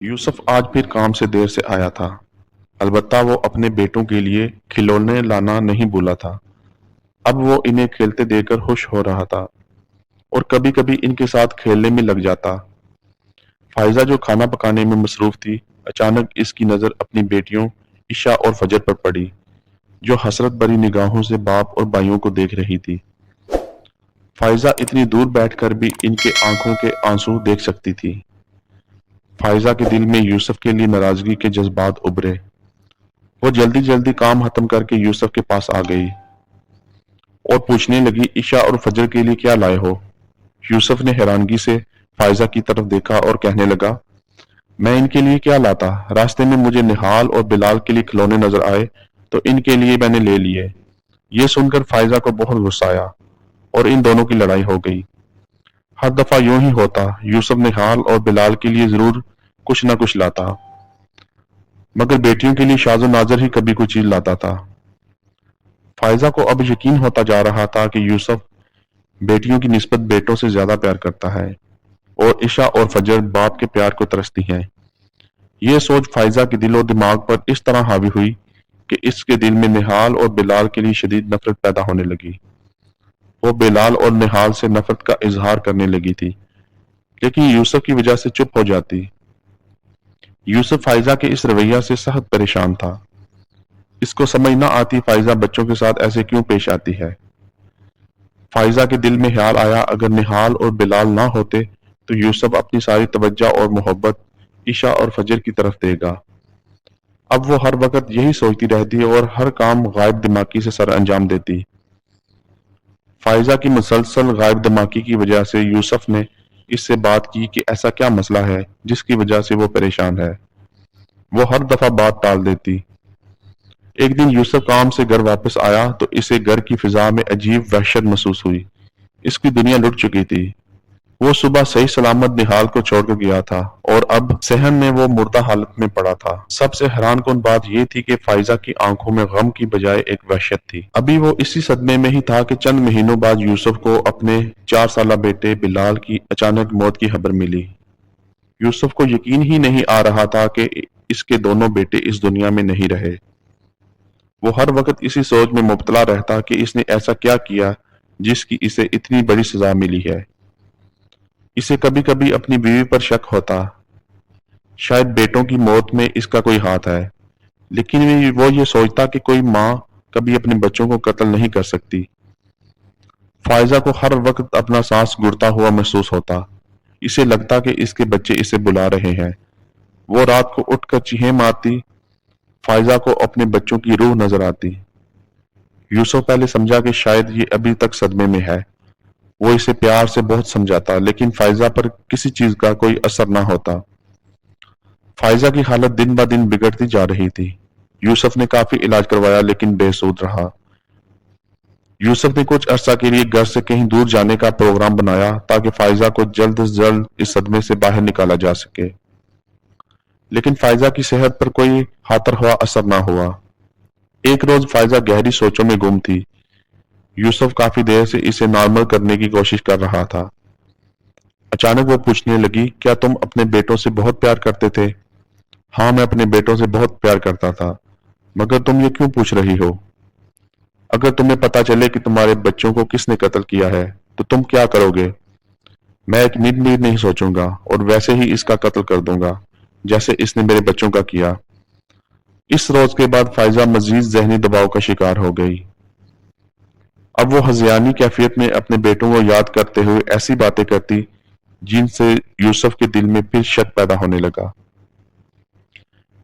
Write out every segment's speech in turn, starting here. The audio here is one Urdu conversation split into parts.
یوسف آج پھر کام سے دیر سے آیا تھا۔ البتہ وہ اپنے بیٹوں کے لیے کھلونے لانا نہیں بھولا تھا۔ اب وہ انہیں کھیلتے دیکھ کر خوش ہو رہا تھا اور کبھی کبھی ان کے ساتھ کھیلنے میں لگ جاتا۔ فائزہ جو کھانا پکانے میں مصروف تھی، اچانک اس کی نظر اپنی بیٹیوں عشاء اور فجر پر پڑی، جو حسرت بھری نگاہوں سے باپ اور بھائیوں کو دیکھ رہی تھی۔ فائزہ اتنی دور بیٹھ کر بھی ان کے آنکھوں کے آنسو دیکھ سکتی تھی۔ فائزہ کے دل میں یوسف کے لیے ناراضگی کے جذبات ابھرے۔ وہ جلدی جلدی کام ختم کر کے یوسف کے پاس آ گئی اور پوچھنے لگی، عشاء اور فجر کے لیے کیا لائے ہو؟ یوسف نے حیرانگی سے فائزہ کی طرف دیکھا اور کہنے لگا، میں ان کے لیے کیا لاتا؟ راستے میں مجھے نہال اور بلال کے لیے کھلونے نظر آئے تو ان کے لیے میں نے لے لیے۔ یہ سن کر فائزہ کو بہت غصہ آیا اور ان دونوں کی لڑائی ہو گئی۔ ہر دفعہ یوں ہی ہوتا، یوسف نہال اور بلال کے لیے ضرور کچھ نہ کچھ لاتا، مگر بیٹیوں کے لیے شاذ و نادر ہی کبھی کوئی چیز لاتا تھا۔ فائزہ کو اب یقین ہوتا جا رہا تھا کہ یوسف بیٹیوں کی نسبت بیٹوں سے زیادہ پیار کرتا ہے اور عشاء اور فجر باپ کے پیار کو ترستی ہیں۔ یہ سوچ فائزہ کے دل و دماغ پر اس طرح حاوی ہوئی کہ اس کے دل میں نہال اور بلال کے لیے شدید نفرت پیدا ہونے لگی۔ وہ بلال اور نہال سے نفرت کا اظہار کرنے لگی تھی، لیکن یوسف کی وجہ سے چپ ہو جاتی۔ یوسف فائزہ کے اس رویہ سے سخت پریشان تھا۔ اس کو سمجھ نہ آتی فائزہ بچوں کے ساتھ ایسے کیوں پیش آتی ہے۔ فائزہ کے دل میں خیال آیا، اگر نہال اور بلال نہ ہوتے تو یوسف اپنی ساری توجہ اور محبت عشاء اور فجر کی طرف دے گا۔ اب وہ ہر وقت یہی سوچتی رہتی اور ہر کام غائب دماغی سے سر انجام دیتی۔ فائزہ کی مسلسل غائب دماغی کی وجہ سے یوسف نے اس سے بات کی کہ ایسا کیا مسئلہ ہے جس کی وجہ سے وہ پریشان ہے۔ وہ ہر دفعہ بات ٹال دیتی۔ ایک دن یوسف کام سے گھر واپس آیا تو اسے گھر کی فضا میں عجیب وحشت محسوس ہوئی۔ اس کی دنیا لٹ چکی تھی۔ وہ صبح صحیح سلامت نہال کو چھوڑ کر گیا تھا اور اب صحن میں وہ مردہ حالت میں پڑا تھا۔ سب سے حیران کن بات یہ تھی کہ فائزہ کی آنکھوں میں غم کی بجائے ایک وحشت تھی۔ ابھی وہ اسی صدمے میں ہی تھا کہ چند مہینوں بعد یوسف کو اپنے 4 سالہ بیٹے بلال کی اچانک موت کی خبر ملی۔ یوسف کو یقین ہی نہیں آ رہا تھا کہ اس کے دونوں بیٹے اس دنیا میں نہیں رہے۔ وہ ہر وقت اسی سوچ میں مبتلا رہتا کہ اس نے ایسا کیا کیا جس کی اسے اتنی بڑی سزا ملی ہے۔ اسے کبھی کبھی اپنی بیوی پر شک ہوتا، شاید بیٹوں کی موت میں اس کا کوئی ہاتھ ہے، لیکن وہ یہ سوچتا کہ کوئی ماں کبھی اپنے بچوں کو قتل نہیں کر سکتی۔ فائزہ کو ہر وقت اپنا سانس گڑتا ہوا محسوس ہوتا۔ اسے لگتا کہ اس کے بچے اسے بلا رہے ہیں۔ وہ رات کو اٹھ کر چیخیں مارتی۔ فائزہ کو اپنے بچوں کی روح نظر آتی۔ یوسف پہلے سمجھا کہ شاید یہ ابھی تک صدمے میں ہے۔ وہ اسے پیار سے بہت سمجھاتا، لیکن فائزہ پر کسی چیز کا کوئی اثر نہ ہوتا۔ فائزہ کی حالت دن بہ دن بگڑتی جا رہی تھی۔ یوسف نے کافی علاج کروایا لیکن بے سود رہا۔ یوسف نے کچھ عرصہ کے لیے گھر سے کہیں دور جانے کا پروگرام بنایا تاکہ فائزہ کو جلد از جلد اس صدمے سے باہر نکالا جا سکے، لیکن فائزہ کی صحت پر کوئی خاطر خواہ اثر نہ ہوا۔ ایک روز فائزہ گہری سوچوں میں گم تھی۔ یوسف کافی دیر سے اسے نارمل کرنے کی کوشش کر رہا تھا۔ اچانک وہ پوچھنے لگی، کیا تم اپنے بیٹوں سے بہت پیار کرتے تھے؟ ہاں، میں اپنے بیٹوں سے بہت پیار کرتا تھا، مگر تم یہ کیوں پوچھ رہی ہو؟ اگر تمہیں پتا چلے کہ تمہارے بچوں کو کس نے قتل کیا ہے تو تم کیا کرو گے؟ میں ایک منٹ بھی نہیں سوچوں گا اور ویسے ہی اس کا قتل کر دوں گا جیسے اس نے میرے بچوں کا کیا۔ اس روز کے بعد فائزہ مزید ذہنی دباؤ کا شکار ہو گئی۔ اب وہ ہذیانی کیفیت میں اپنے بیٹوں کو یاد کرتے ہوئے ایسی باتیں کرتی جن سے یوسف کے دل میں پھر شک پیدا ہونے لگا۔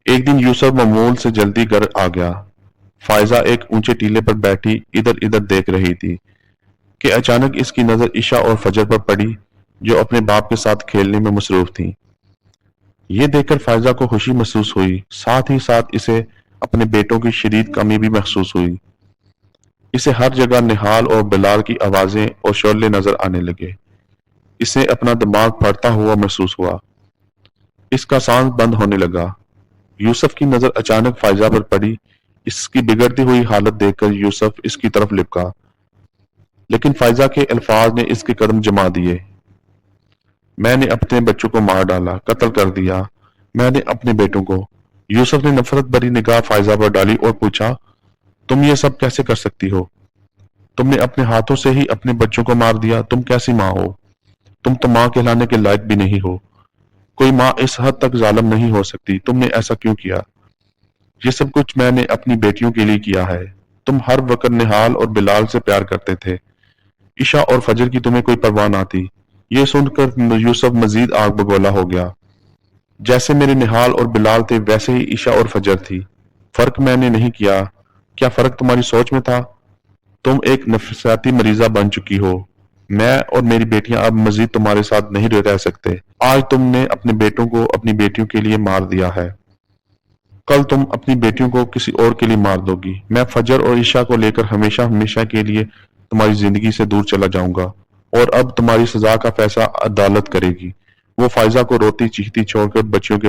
ایک دن یوسف معمول سے جلدی گھر آ گیا۔ فائزہ ایک اونچے ٹیلے پر بیٹھی ادھر ادھر دیکھ رہی تھی کہ اچانک اس کی نظر عشاء اور فجر پر پڑی، جو اپنے باپ کے ساتھ کھیلنے میں مصروف تھیں۔ یہ دیکھ کر فائزہ کو خوشی محسوس ہوئی، ساتھ ہی ساتھ اسے اپنے بیٹوں کی شدید کمی بھی محسوس ہوئی۔ اسے ہر جگہ نہال اور بلال کی آوازیں اور شعلے نظر آنے لگے۔ اسے اپنا دماغ پھٹتا ہوا محسوس ہوا۔ اس کا سانس بند ہونے لگا۔ یوسف کی نظر اچانک فائزہ پر پڑی۔ اس کی بگڑتی ہوئی حالت دیکھ کر یوسف اس کی طرف لپکا، لیکن فائزہ کے الفاظ نے اس کے قدم جما دیے۔ میں نے اپنے بچوں کو مار ڈالا، قتل کر دیا۔ میں نے اپنے بیٹوں کو۔ یوسف نے نفرت بھری نگاہ فائزہ پر ڈالی اور پوچھا، تم یہ سب کیسے کر سکتی ہو؟ تم نے اپنے ہاتھوں سے ہی اپنے بچوں کو مار دیا، تم کیسی ماں ہو؟ تم تو ماں کہلانے کے لائق بھی نہیں ہو۔ کوئی ماں اس حد تک ظالم نہیں ہو سکتی، تم نے ایسا کیوں کیا؟ یہ سب کچھ میں نے اپنی بیٹیوں کے لیے کیا ہے۔ تم ہر وقت نہال اور بلال سے پیار کرتے تھے، عشاء اور فجر کی تمہیں کوئی پرواہ نہ تھی۔ یہ سن کر یوسف مزید آگ بگولا ہو گیا۔ جیسے میرے نہال اور بلال تھے ویسے ہی عشاء اور فجر تھی، فرق میں نے نہیں کیا۔ کیا فرق تمہاری سوچ میں تھا؟ تم ایک نفسیاتی مریضہ بن چکی ہو۔ میں اور میری بیٹیاں اب مزید تمہارے ساتھ نہیں رہ سکتے۔ آج تم نے اپنے بیٹوں کو اپنی بیٹیوں کے لیے مار دیا ہے، کل تم اپنی بیٹیوں کو کسی اور کے لیے مار دو گی۔ میں فجر اور عشاء کو لے کر ہمیشہ ہمیشہ کے لیے تمہاری زندگی سے دور چلا جاؤں گا، اور اب تمہاری سزا کا فیصلہ عدالت کرے گی۔ وہ فائزہ کو روتی چیختی چھوڑ کر بچیوں کے